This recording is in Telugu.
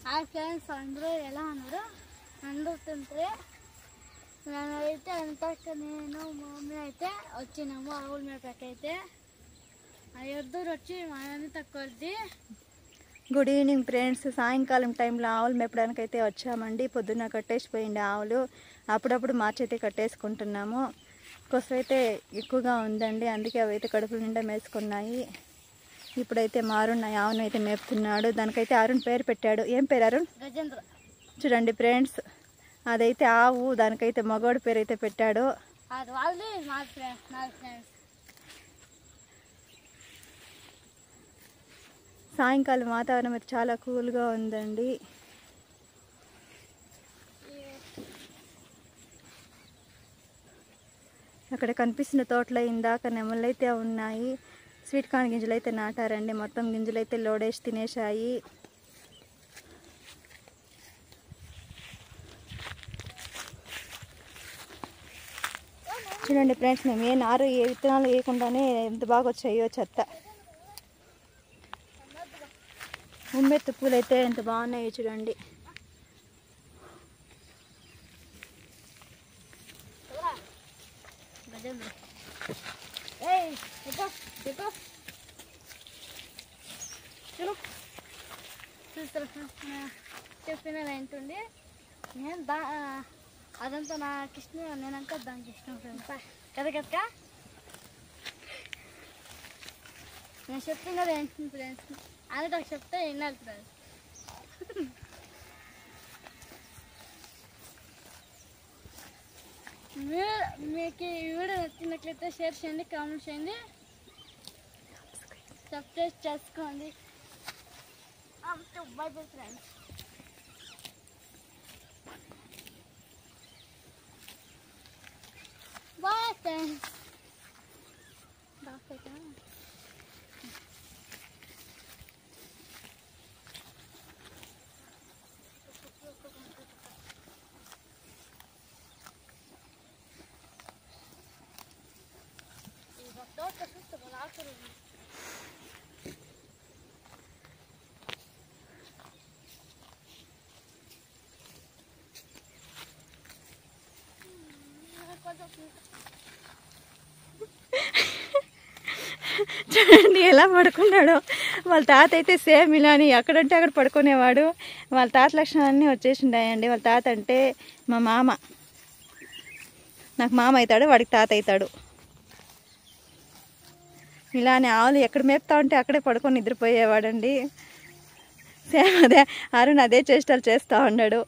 హాయ్ ఫ్రెండ్స్, అందరూ ఎలా ఉన్నారు? అందుతుంటే నేనైతే నేను మా మమ్మీ అయితే వచ్చినాము ఆవుల మేపకి. అయితే ఆ ఎద్దురు వచ్చి మా అన్ని తక్కువది. Good evening friends. సాయంకాలం టైంలో ఆవులు మేపడానికి అయితే వచ్చామండి. పొద్దున్న కట్టేసిపోయింది ఆవులు. అప్పుడప్పుడు మార్చైతే కట్టేసుకుంటున్నాము. కొస అయితే ఎక్కువగా ఉందండి, అందుకే అవి అయితే కడుపుల నిండా మేసుకున్నాయి. ఇప్పుడైతే మారున్నాయి, ఆవును అయితే మేపుతున్నాడు. దానికైతే అరుణ్ పేరు పెట్టాడు. ఏం పేరు అరుణ్? గజేంద్ర. చూడండి ఫ్రెండ్స్, అదైతే ఆవు, దానికైతే మగవాడి పేరు అయితే పెట్టాడు. సాయంకాలం వాతావరణం అయితే చాలా కూల్గా ఉందండి. అక్కడ కనిపిస్తున్న తోటలో ఇందాక నెమళ్ళు అయితే ఉన్నాయి. స్వీట్ కార్న్ గింజలు అయితే నాటారండి. మొత్తం గింజలు అయితే లోడేసి తినేశాయి. చూడండి ఫ్రెండ్స్, మేము ఏ నారు ఏ విత్తనాలు వేయకుండానే ఎంత బాగా వచ్చాయో చెత్త. ఉమ్మెత్తు పూలు అయితే ఎంత బాగున్నాయో చూడండి. చెప్పిన ఏంటండి, నేను అదంతా నాకు ఇష్టం, నేనంతా దానికి ఇష్టం ఫ్రెండ్స్. కదా కదా నేను చెప్తాను కదా ఏంటి ఫ్రెండ్స్, అది నాకు చెప్తే వినాలి ఫ్రెండ్స్. మీకు ఈ వీడియో నచ్చినట్లయితే షేర్ చేయండి, కామెంట్ చేయండి, సబ్స్క్రైబ్ చేసుకోండి. By bye friends. Bye friends. చూడండి ఎలా పడుకున్నాడో. వాళ్ళ తాత అయితే సేమ్ ఇలాని ఎక్కడంటే అక్కడ పడుకునేవాడు. వాళ్ళ తాత లక్షణాలన్నీ వచ్చేసిండాయండి. వాళ్ళ తాత అంటే మా మామ. నాకు మామ అవుతాడు, వాడికి తాత అవుతాడు. ఇలానే ఆవులు ఎక్కడ మేపుతా ఉంటే అక్కడే పడుకొని నిద్రపోయేవాడండి. సేమ్ అదే అరుణ్ అదే చేష్టలు చేస్తూ ఉన్నాడు.